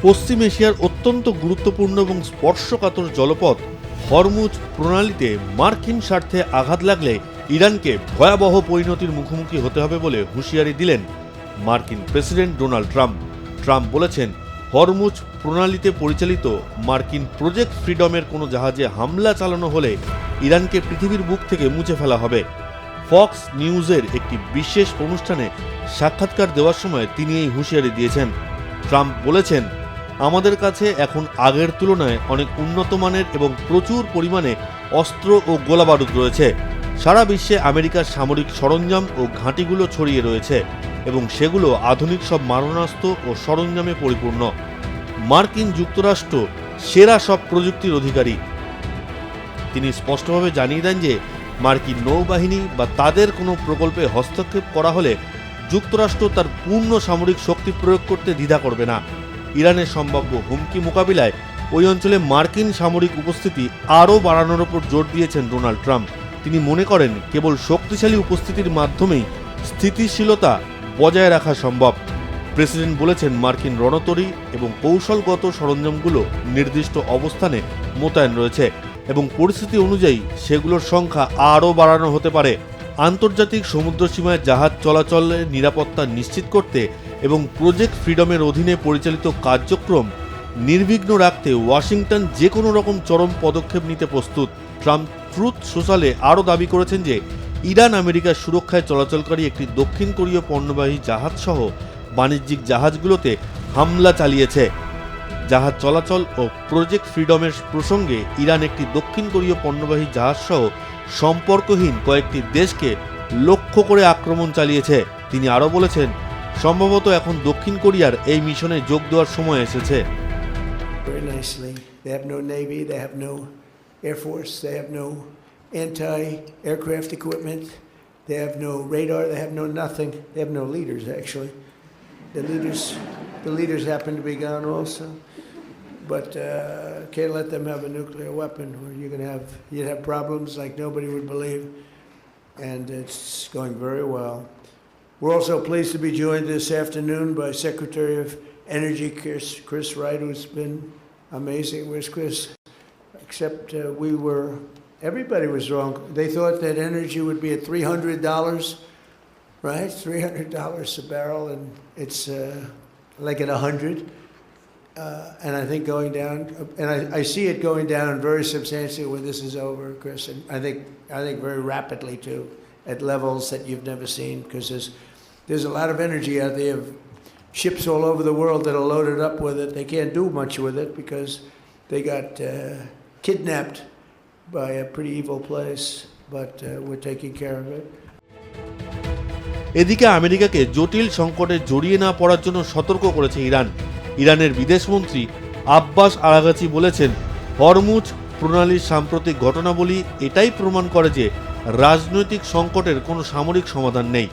পশ্চিম এশিয়ার অত্যন্ত গুরুত্বপূর্ণ এবং স্পর্শকাতর জলপথ হরমুজ প্রণালীতে মার্কিন স্বার্থে আঘাত লাগলে ইরানকে ভয়াবহ পরিণতির মুখোমুখি হতে হবে বলে হুঁশিয়ারি দিলেন মার্কিন প্রেসিডেন্ট ডোনাল্ড ট্রাম্প। ট্রাম্প বলেছেন, হরমুজ প্রণালীতে পরিচালিত মার্কিন প্রজেক্ট ফ্রিডমের কোনো জাহাজে হামলা চালানো হলে ইরানকে পৃথিবীর বুক থেকে মুছে ফেলা হবে। ফক্স নিউজের একটি বিশেষ অনুষ্ঠানে সাক্ষাৎকার দেওয়ার সময় তিনি এই হুঁশিয়ারি দিয়েছেন। ট্রাম্প বলেছেন, আমাদের কাছে এখন আগের তুলনায় অনেক উন্নত মানের এবং প্রচুর পরিমাণে অস্ত্র ও গোলাবারুদ রয়েছে। সারা বিশ্বে আমেরিকার সামরিক সরঞ্জাম ও ঘাঁটিগুলো ছড়িয়ে রয়েছে এবং সেগুলো আধুনিক সব মারণাস্ত্র ও সরঞ্জামে পরিপূর্ণ। মার্কিন যুক্তরাষ্ট্র সেরা সব প্রযুক্তির অধিকারী। তিনি স্পষ্টভাবে জানিয়ে দেন যে মার্কিন নৌবাহিনী বা তাদের কোনো প্রকল্পে হস্তক্ষেপ করা হলে যুক্তরাষ্ট্র তার পূর্ণ সামরিক শক্তি প্রয়োগ করতে দ্বিধা করবে না। ইরানের সম্ভাব্য হুমকি মোকাবিলায় ওই অঞ্চলে মার্কিন সামরিক উপস্থিতি আরও বাড়ানোর ওপর জোর দিয়েছেন ডোনাল্ড ট্রাম্প। তিনি মনে করেন, কেবল শক্তিশালী উপস্থিতির মাধ্যমেই স্থিতিশীলতা বজায় রাখা সম্ভব। প্রেসিডেন্ট বলেছেন, মার্কিন রণতরী এবং কৌশলগত সরঞ্জামগুলো নির্দিষ্ট অবস্থানে মোতায়েন রয়েছে এবং পরিস্থিতি অনুযায়ী সেগুলোর সংখ্যা আরও বাড়ানো হতে পারে। আন্তর্জাতিক সমুদ্র সীমায় জাহাজ চলাচলের নিরাপত্তা নিশ্চিত করতে এবং প্রজেক্ট ফ্রিডমের অধীনে পরিচালিত কার্যক্রম নির্বিঘ্ন রাখতে ওয়াশিংটন যে কোনো রকম চরম পদক্ষেপ নিতে প্রস্তুত। ট্রাম্প ট্রুথ সোশ্যালে আরও দাবি করেছেন যে ইরান আমেরিকার সুরক্ষায় চলাচলকারী একটি দক্ষিণ কোরীয় পণ্যবাহী জাহাজ সহ বাণিজ্যিক জাহাজগুলোতে হামলা চালিয়েছে। জাহাজ চলাচল ও প্রজেক্ট ফ্রিডমের প্রসঙ্গে ইরান একটি দক্ষিণ কোরীয় পণ্যবাহী জাহাজ সহ সম্পর্কহীন কয়েকটি দেশকে লক্ষ্য করে আক্রমণ চালিয়েছে। তিনি আরও বলেছেন, সম্ভবত এখন দক্ষিণ কোরিয়ার এই মিশনে যোগ দেওয়ার সময় এসেছে। Very nicely. They have no navy, they have no air force, they have no anti-aircraft equipment, they have no radar, they have no nothing. They have no leaders, actually. The leaders happen to be gone also. But can't let them have a nuclear weapon where you'd have problems like nobody would believe. And it's going very well. We're also pleased to be joined this afternoon by Secretary of Energy Chris Wright, who's been amazing. Where's Chris? Except everybody was wrong. They thought that energy would be at $300, right? $300 a barrel, and it's like at 100. And I think going down, and I see it going down very substantially when this is over, Chris. And I think very rapidly too, at levels that you've never seen, because there's a lot of energy out there. Ships all over the world that are loaded up with it. They can't do much with it because they got kidnapped by a pretty evil place. But we're taking care of it. এদিকে আমেরিকাকে জটিল সংকটে জড়িয়ে না পড়ার জন্য সতর্ক করেছে ইরান। ইরানের বিদেশমন্ত্রী আব্বাস আরাগাচি বলেছেন, হরমুজ প্রণালীর সাম্প্রতিক ঘটনাবলী এটাই প্রমাণ করে যে রাজনৈতিক সংকটের কোনো সামরিক সমাধান নেই।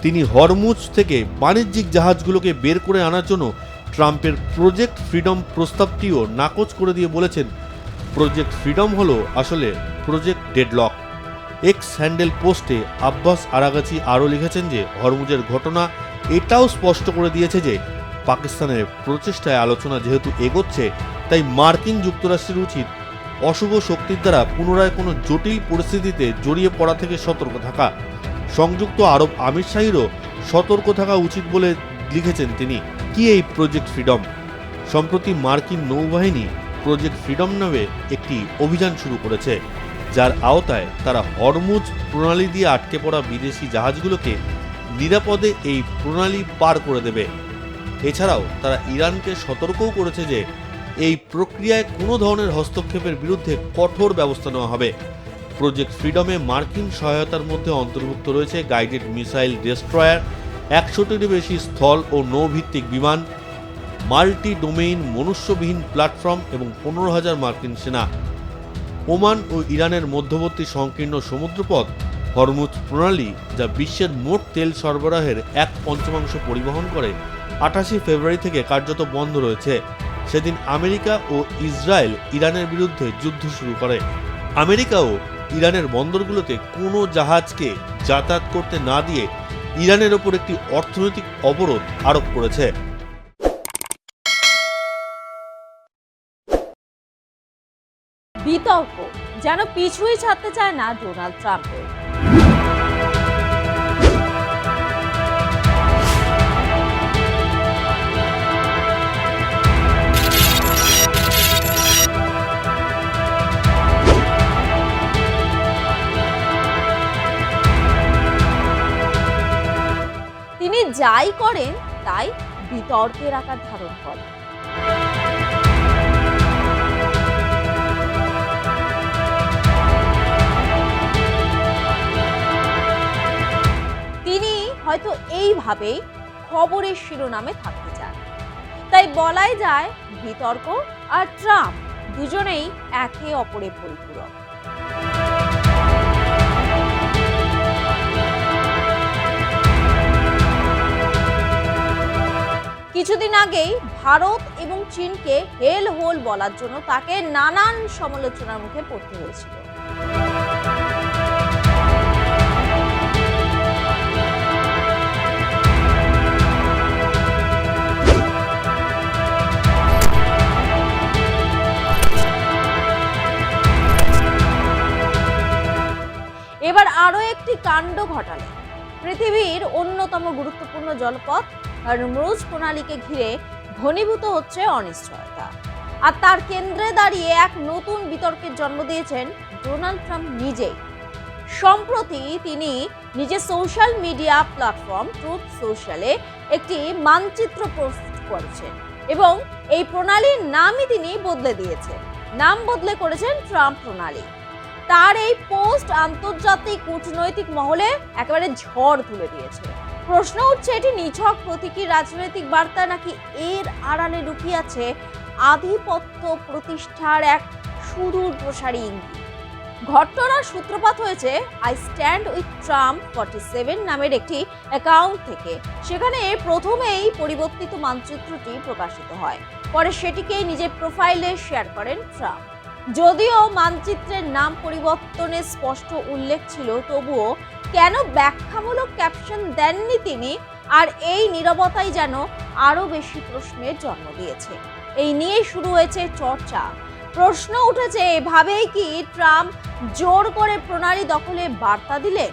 তিনি হরমুজ থেকে বাণিজ্যিক জাহাজগুলোকে বের করে আনার জন্য ট্রাম্পের প্রজেক্ট ফ্রিডম প্রস্তাবটিও নাকচ করে দিয়ে বলেছেন, প্রজেক্ট ফ্রিডম হলো আসলে প্রজেক্ট ডেডলক। এক্স হ্যান্ডেল পোস্টে আব্বাস আরাগাচি আরও লিখেছেন যে হরমুজের ঘটনা এটাও স্পষ্ট করে দিয়েছে যে পাকিস্তানের প্রচেষ্টায় আলোচনা যেহেতু এগোচ্ছে, তাই মার্কিন যুক্তরাষ্ট্রের উচিত অশুভ শক্তির দ্বারা পুনরায় কোনো জটিল পরিস্থিতিতে জড়িয়ে পড়া থেকে সতর্ক থাকা। সংযুক্ত আরব আমিরশাহীরও সতর্ক থাকা উচিত বলে লিখেছেন তিনি। কি এই প্রজেক্ট ফ্রিডম? সম্প্রতি মার্কিন নৌবাহিনী প্রজেক্ট ফ্রিডম নামে একটি অভিযান শুরু করেছে, যার আওতায় তারা হরমুজ প্রণালী দিয়ে আটকে পড়া বিদেশি জাহাজগুলোকে নিরাপদে এই প্রণালী পার করে দেবে। এছাড়াও তারা ইরানকে সতর্কও করেছে যে এই প্রক্রিয়ায় কোনো ধরনের হস্তক্ষেপের বিরুদ্ধে কঠোর ব্যবস্থা নেওয়া হবে। প্রজেক্ট ফ্রিডমে মার্কিন সহায়তার মধ্যে অন্তর্ভুক্ত রয়েছে গাইডেড মিসাইল ডেস্ট্রয়ার, 100টিরও বেশি স্থল ও নৌভিত্তিক বিমান, মাল্টি ডোমেইন মনুষ্যবিহীন প্ল্যাটফর্ম এবং 15,000 মার্কিন সেনা। ওমান ও ইরানের মধ্যবর্তী সংকীর্ণ সমুদ্রপথ হরমুজ প্রণালী, যা বিশ্বের মোট তেল সরবরাহের 1/5 পরিবহন করে, 28 ফেব্রুয়ারি থেকে কার্যত বন্ধ রয়েছে। সেদিন আমেরিকা ও ইসরায়েল ইরানের বিরুদ্ধে যুদ্ধ শুরু করে। আমেরিকাও ইরানের বন্দরগুলোতে কোনো জাহাজকে যাতায়াত করতে না দিয়ে ইরানের ওপর একটি অর্থনৈতিক অবরোধ আরোপ করেছে। বিতর্ক যেন পিছুই ছাড়তে চায় না ডোনাল্ড ট্রাম্পের। তিনি যাই করেন তাই বিতর্কের আকার ধারণ করে। তিনি হয়তো এইভাবেই খবরের শিরোনামে থাকতে চান। তাই বলাই যায় বিতর্ক আর ট্রাম্প দুজনেই একে অপরের পরিপূরক। কিছুদিন আগেই ভারত এবং চীনকে হেল হোল বলার জন্য তাকে নানান সমালোচনার মুখে পড়তে হয়েছিল। এবার আরো একটি কাণ্ড ঘটালেন। পৃথিবীর অন্যতম গুরুত্বপূর্ণ জলপথ হরমুজ প্রণালীকে ঘিরে ঘনীভূত হচ্ছে অনিশ্চয়তা, আর তার কেন্দ্রে দাঁড়িয়ে এক নতুন বিতর্কের জন্ম দিয়েছেন ডোনাল্ড ট্রাম্প নিজেই। সম্প্রতি তিনি নিজের সোশ্যাল মিডিয়া প্ল্যাটফর্ম ট্রুথ সোশ্যালে একটি মানচিত্র পোস্ট করেছেন এবং এই প্রণালীর নামই তিনি বদলে দিয়েছেন। নাম বদলে করেছেন ট্রাম্প প্রণালী। তার এই পোস্ট আন্তর্জাতিক কূটনৈতিক মহলে একেবারে ঝড় তুলে দিয়েছে। প্রশ্ন উঠছে, এটি নিছক প্রতীকী রাজনৈতিক বার্তা নাকি এর আড়ালে লুকিয়ে আছে আধিপত্য প্রতিষ্ঠার এক সুদূর প্রসারী ইঙ্গিত। ঘটনার সূত্রপাত হয়েছে আই স্ট্যান্ড উইথ ট্রাম্প 47 নামের একটি অ্যাকাউন্ট থেকে। সেখানে প্রথমেই পরিবর্তিত মানচিত্রটি প্রকাশিত হয়, পরে সেটিকে নিজের প্রোফাইলে শেয়ার করেন ট্রাম্প। যদিও মানচিত্রের নাম পরিবর্তনের স্পষ্ট উল্লেখ ছিল, তবুও কেন ব্যাখ্যামূলক ক্যাপশন দেননি তিনি, আর এই নীরবতাই যেন আরো বেশি প্রশ্নের জন্ম দিয়েছে। এই নিয়ে শুরু হয়েছে চর্চা। প্রশ্ন উঠেছে, এভাবেই কি ট্রাম্প জোর করে প্রণালী দখলে বার্তা দিলেন?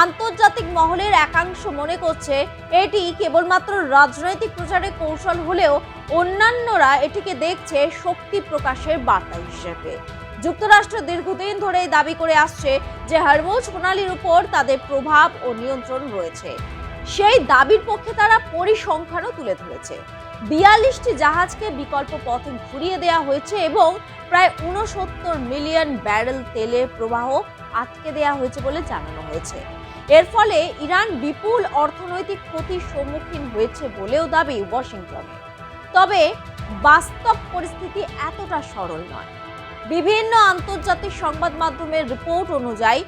আন্তর্জাতিক মহলের একাংশ মনে করছে এটি কেবলমাত্র রাজনৈতিক প্রচারের কৌশল হলেও অন্যান্যরা এটিকে দেখছে শক্তি প্রকাশের বার্তা হিসেবে। যুক্তরাষ্ট্র দীর্ঘদিন ধরে দাবি করে আসছে যে হরমুজ প্রণালীর উপর তাদের প্রভাব ও নিয়ন্ত্রণ রয়েছে। সেই দাবির পক্ষে তারা পরিসংখ্যানও তুলে ধরেছে। 42টি জাহাজকে বিকল্প পথে ঘুরিয়ে দেওয়া হয়েছে এবং প্রায় 69 মিলিয়ন ব্যারেল তেলের প্রবাহ আটকে দেওয়া হয়েছে বলে জানানো হয়েছে। এর ফলে ইরান বিপুল অর্থনৈতিক ক্ষতির সম্মুখীন হয়েছে বলেও দাবি ওয়াশিংটনের। তবে বাস্তব পরিস্থিতি এতটা সরল নয়। বিভিন্ন আন্তর্জাতিক সংবাদ মাধ্যমের রিপোর্ট অনুযায়ী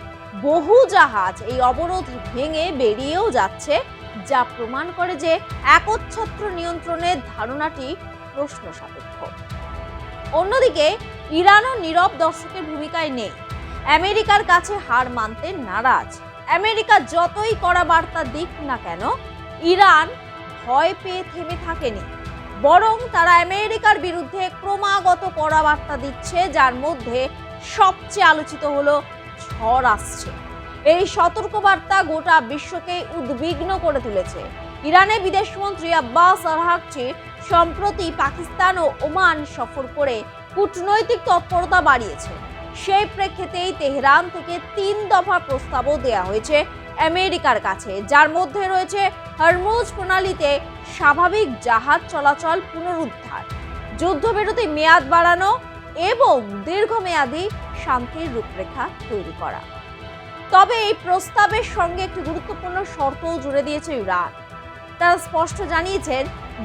বহু জাহাজ এই অবরোধ ভেঙে বেরিয়েও যাচ্ছে, যা প্রমাণ করে যে একচ্ছত্র নিয়ন্ত্রণের ধারণাটি প্রশ্ন সাপেক্ষ। অন্যদিকে ইরানও নীরব দর্শকের ভূমিকায় নেই। আমেরিকার কাছে হার মানতে নারাজ। আমেরিকা যতই কড়া বার্তা দিক না কেন, ইরান ভয় পেয়ে থেমে থাকেনি, বরং তারা আমেরিকার বিরুদ্ধে ক্রমাগত কড়া বার্তা দিচ্ছে, যার মধ্যে সবচেয়ে আলোচিত হলো ঝড় আসছে। এই সতর্কবার্তা গোটা বিশ্বকে উদ্বিগ্ন করে তুলেছে। ইরানের বিদেশমন্ত্রী আব্বাস আরাগচি সম্প্রতি পাকিস্তান ও ওমান সফর করে কূটনৈতিক তৎপরতা বাড়িয়েছেন। সেই প্রেক্ষিতেই তেহরান থেকে 3 দফা প্রস্তাবও দেওয়া হয়েছে আমেরিকার কাছে, যার মধ্যে রয়েছে হরমুজ প্রণালীতে স্বাভাবিক জাহাজ চলাচল পুনরুদ্ধার, যুদ্ধবিরতি মেয়াদ বাড়ানো এবং দীর্ঘমেয়াদী শান্তির রূপরেখা তৈরি করা। তবে এই প্রস্তাবের সঙ্গে একটি গুরুত্বপূর্ণ শর্তও জুড়ে দিয়েছে ইরান। তারা স্পষ্ট জানিয়েছেন,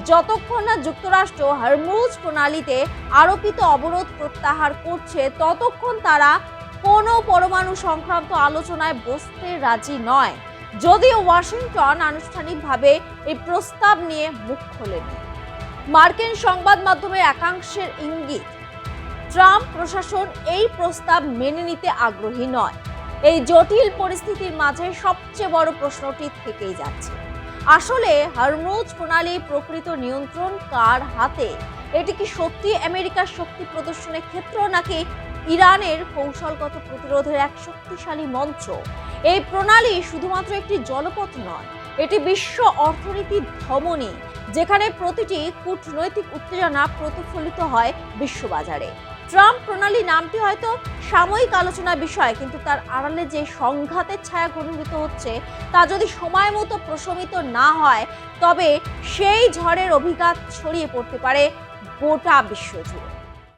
যতক্ষণ না যুক্তরাষ্ট্র হরমুজ প্রণালীতে আরোপিত অবরোধ প্রত্যাহার করছে, ততক্ষণ তারা কোনো পরমাণু সংক্রান্ত আলোচনায় বসতে রাজি নয়। যদিও ওয়াশিংটন আনুষ্ঠানিকভাবে এই প্রস্তাব নিয়ে মুখ খোলেনি। মার্কিন সংবাদ মাধ্যমের একাংশের ইঙ্গিত, ট্রাম্প প্রশাসন এই প্রস্তাব মেনে নিতে আগ্রহী নয়। এই জটিল পরিস্থিতির মাঝে সবচেয়ে বড় প্রশ্নটি থেকেই যাচ্ছে, আসলে হরমুজ প্রণালীর প্রকৃত নিয়ন্ত্রণ কার হাতে? এটি কি সত্যি আমেরিকার শক্তি প্রদর্শনের ক্ষেত্র, নাকি ইরানের কৌশলগত প্রতিরোধের এক শক্তিশালী মঞ্চ। এই প্রণালী শুধুমাত্র একটি জলপথ নয়, এটি বিশ্ব অর্থনীতির ধমনী, যেখানে প্রতিটি কূটনৈতিক উত্তেজনা প্রতিফলিত হয় বিশ্ববাজারে। ট্রাম্প প্রণালী নামটি হয়তো সাময়িক আলোচনার বিষয়, কিন্তু তার আড়ালে যে সংঘাতের ছায়া ঘনীভূত হচ্ছে তা যদি সময় মতো প্রশমিত না হয়, তবে সেই ঝড়ের অভিঘাত ছড়িয়ে পড়তে পারে গোটা বিশ্ব জুড়ে।